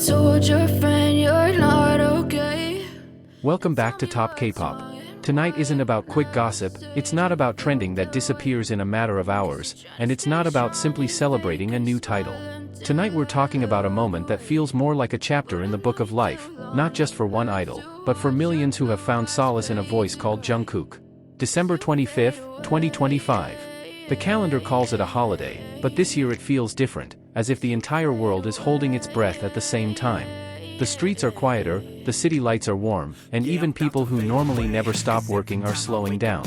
told your friend you're not okay. Welcome back to Top K-Pop. Tonight isn't about quick gossip, it's not about trending that disappears in a matter of hours, and it's not about simply celebrating a new title. Tonight we're talking about a moment that feels more like a chapter in the book of life, not just for one idol, but for millions who have found solace in a voice called Jungkook. December 25, 2025. The calendar calls it a holiday, but this year it feels different, as if the entire world is holding its breath at the same time. The streets are quieter, the city lights are warm, and even people who normally never stop working are slowing down.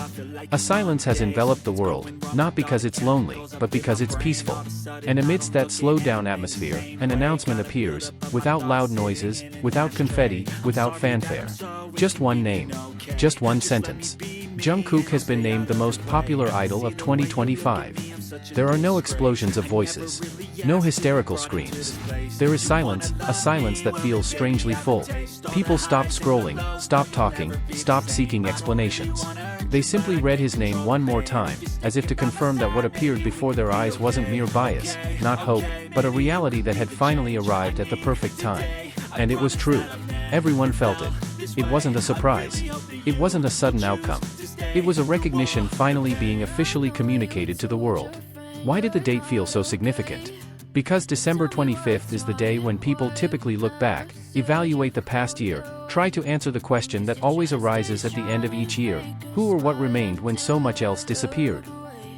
A silence has enveloped the world, not because it's lonely, but because it's peaceful. And amidst that slowed-down atmosphere, an announcement appears, without loud noises, without confetti, without fanfare. Just one name. Just one sentence. Jungkook has been named the most popular idol of 2025. There are no explosions of voices. No hysterical screams. There is silence, a silence that feels strangely full. People stopped scrolling, stopped talking, stopped seeking explanations. They simply read his name one more time, as if to confirm that what appeared before their eyes wasn't mere bias, not hope, but a reality that had finally arrived at the perfect time. And it was true. Everyone felt it. It wasn't a surprise. It wasn't a sudden outcome. It was a recognition finally being officially communicated to the world. Why did the date feel so significant? Because December 25th is the day when people typically look back, evaluate the past year, try to answer the question that always arises at the end of each year: who or what remained when so much else disappeared?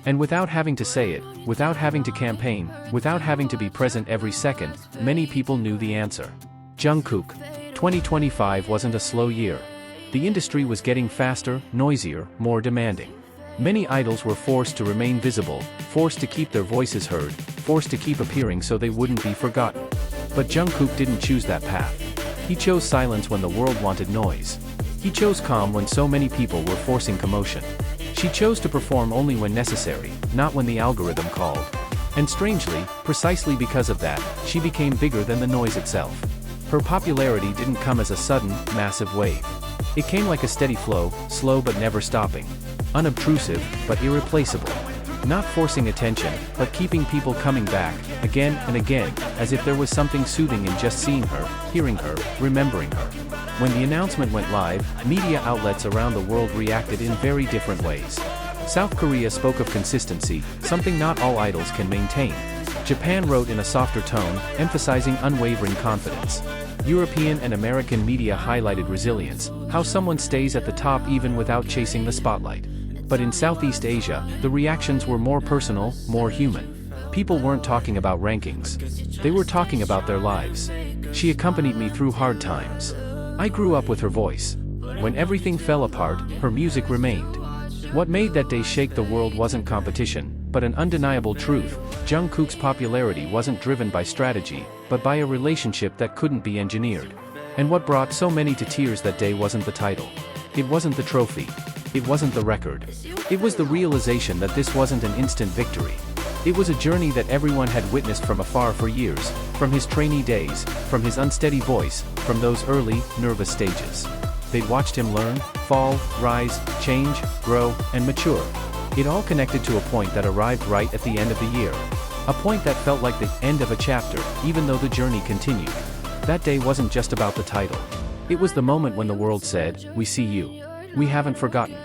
And without having to say it, without having to campaign, without having to be present every second, many people knew the answer. Jungkook. 2025 wasn't a slow year. The industry was getting faster, noisier, more demanding. Many idols were forced to remain visible, forced to keep their voices heard, forced to keep appearing so they wouldn't be forgotten. But Jungkook didn't choose that path. He chose silence when the world wanted noise. He chose calm when so many people were forcing commotion. She chose to perform only when necessary, not when the algorithm called. And strangely, precisely because of that, she became bigger than the noise itself. Her popularity didn't come as a sudden, massive wave. It came like a steady flow, slow but never stopping. Unobtrusive, but irreplaceable. Not forcing attention, but keeping people coming back, again and again, as if there was something soothing in just seeing her, hearing her, remembering her. When the announcement went live, media outlets around the world reacted in very different ways. South Korea spoke of consistency, something not all idols can maintain. Japan wrote in a softer tone, emphasizing unwavering confidence. European and American media highlighted resilience, how someone stays at the top even without chasing the spotlight. But in Southeast Asia, the reactions were more personal, more human. People weren't talking about rankings. They were talking about their lives. She accompanied me through hard times. I grew up with her voice. When everything fell apart, her music remained. What made that day shake the world wasn't competition, but an undeniable truth: Jungkook's popularity wasn't driven by strategy, but by a relationship that couldn't be engineered. And what brought so many to tears that day wasn't the title. It wasn't the trophy. It wasn't the record. It was the realization that this wasn't an instant victory. It was a journey that everyone had witnessed from afar for years, from his trainee days, from his unsteady voice, from those early, nervous stages. They'd watched him learn, fall, rise, change, grow, and mature. It all connected to a point that arrived right at the end of the year. A point that felt like the end of a chapter, even though the journey continued. That day wasn't just about the title. It was the moment when the world said, "We see you. We haven't forgotten.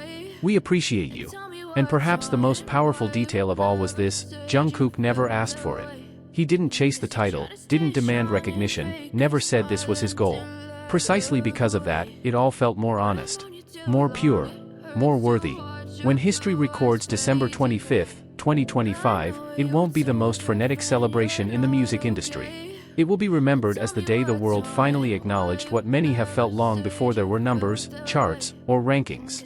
We appreciate you." And perhaps the most powerful detail of all was this: Jungkook never asked for it. He didn't chase the title, didn't demand recognition, never said this was his goal. Precisely because of that, it all felt more honest. More pure. More worthy. When history records December 25, 2025, it won't be the most frenetic celebration in the music industry. It will be remembered as the day the world finally acknowledged what many have felt long before there were numbers, charts, or rankings.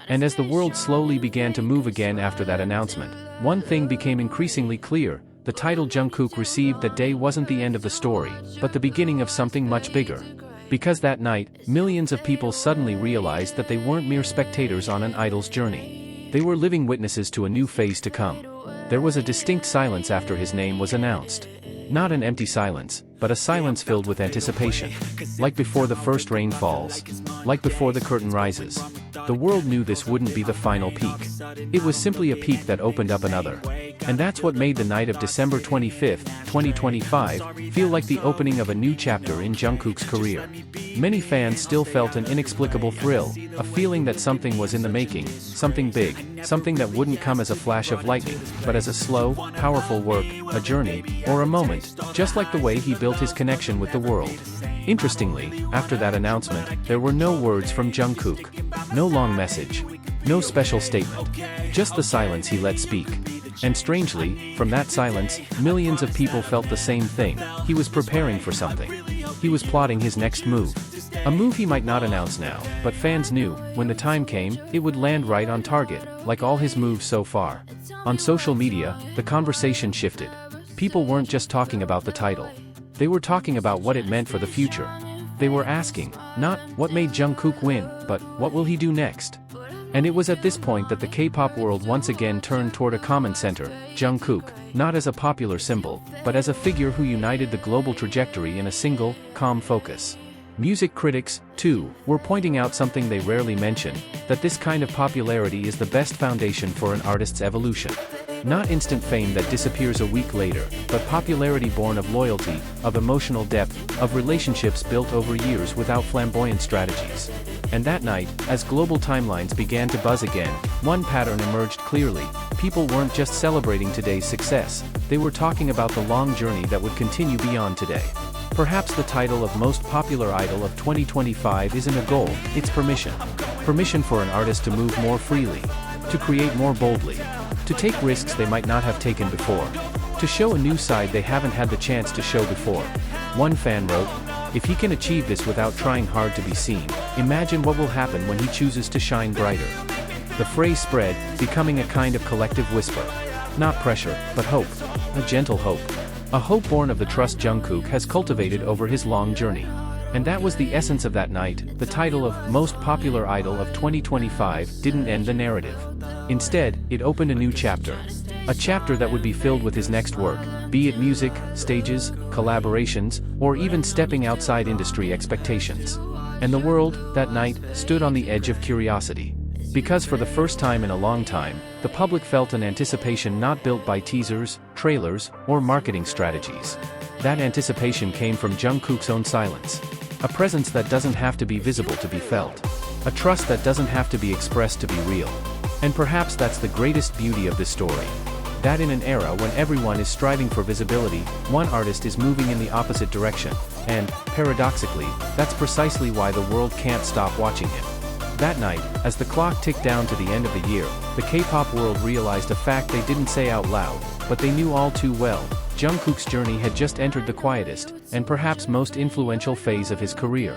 And as the world slowly began to move again after that announcement, one thing became increasingly clear: the title Jungkook received that day wasn't the end of the story, but the beginning of something much bigger. Because that night, millions of people suddenly realized that they weren't mere spectators on an idol's journey. They were living witnesses to a new phase to come. There was a distinct silence after his name was announced. Not an empty silence, but a silence filled with anticipation. Like before the first rain falls. Like before the curtain rises. The world knew this wouldn't be the final peak. It was simply a peak that opened up another. And that's what made the night of December 25, 2025, feel like the opening of a new chapter in Jungkook's career. Many fans still felt an inexplicable thrill, a feeling that something was in the making, something big, something that wouldn't come as a flash of lightning, but as a slow, powerful work, a journey, or a moment, just like the way he built his connection with the world. Interestingly, after that announcement, there were no words from Jungkook. No long message. No special statement. Just the silence he let speak. And strangely, from that silence, millions of people felt the same thing. He was preparing for something. He was plotting his next move. A move he might not announce now, but fans knew, when the time came, it would land right on target, like all his moves so far. On social media, the conversation shifted. People weren't just talking about the title. They were talking about what it meant for the future. They were asking, not, what made Jungkook win, but, what will he do next? And it was at this point that the K-pop world once again turned toward a common center, Jungkook, not as a popular symbol, but as a figure who united the global trajectory in a single, calm focus. Music critics, too, were pointing out something they rarely mention, that this kind of popularity is the best foundation for an artist's evolution. Not instant fame that disappears a week later, but popularity born of loyalty, of emotional depth, of relationships built over years without flamboyant strategies. And that night, as global timelines began to buzz again, one pattern emerged clearly. People weren't just celebrating today's success, they were talking about the long journey that would continue beyond today. Perhaps the title of Most Popular Idol of 2025 isn't a goal, it's permission. Permission for an artist to move more freely, to create more boldly, to take risks they might not have taken before, to show a new side they haven't had the chance to show before. One fan wrote, "If he can achieve this without trying hard to be seen, imagine what will happen when he chooses to shine brighter." The phrase spread, becoming a kind of collective whisper. Not pressure, but hope. A gentle hope. A hope born of the trust Jungkook has cultivated over his long journey. And that was the essence of that night. The title of Most Popular Idol of 2025 didn't end the narrative. Instead, it opened a new chapter. A chapter that would be filled with his next work, be it music, stages, collaborations, or even stepping outside industry expectations. And the world, that night, stood on the edge of curiosity. Because for the first time in a long time, the public felt an anticipation not built by teasers, trailers, or marketing strategies. That anticipation came from Jungkook's own silence. A presence that doesn't have to be visible to be felt. A trust that doesn't have to be expressed to be real. And perhaps that's the greatest beauty of this story. That in an era when everyone is striving for visibility, one artist is moving in the opposite direction, and, paradoxically, that's precisely why the world can't stop watching him. That night, as the clock ticked down to the end of the year, the K-pop world realized a fact they didn't say out loud, but they knew all too well. Jungkook's journey had just entered the quietest, and perhaps most influential phase of his career.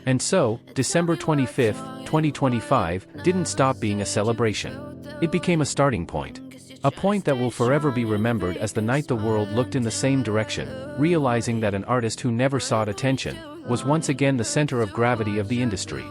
And so, December 25, 2025, didn't stop being a celebration. It became a starting point. A point that will forever be remembered as the night the world looked in the same direction, realizing that an artist who never sought attention was once again the center of gravity of the industry.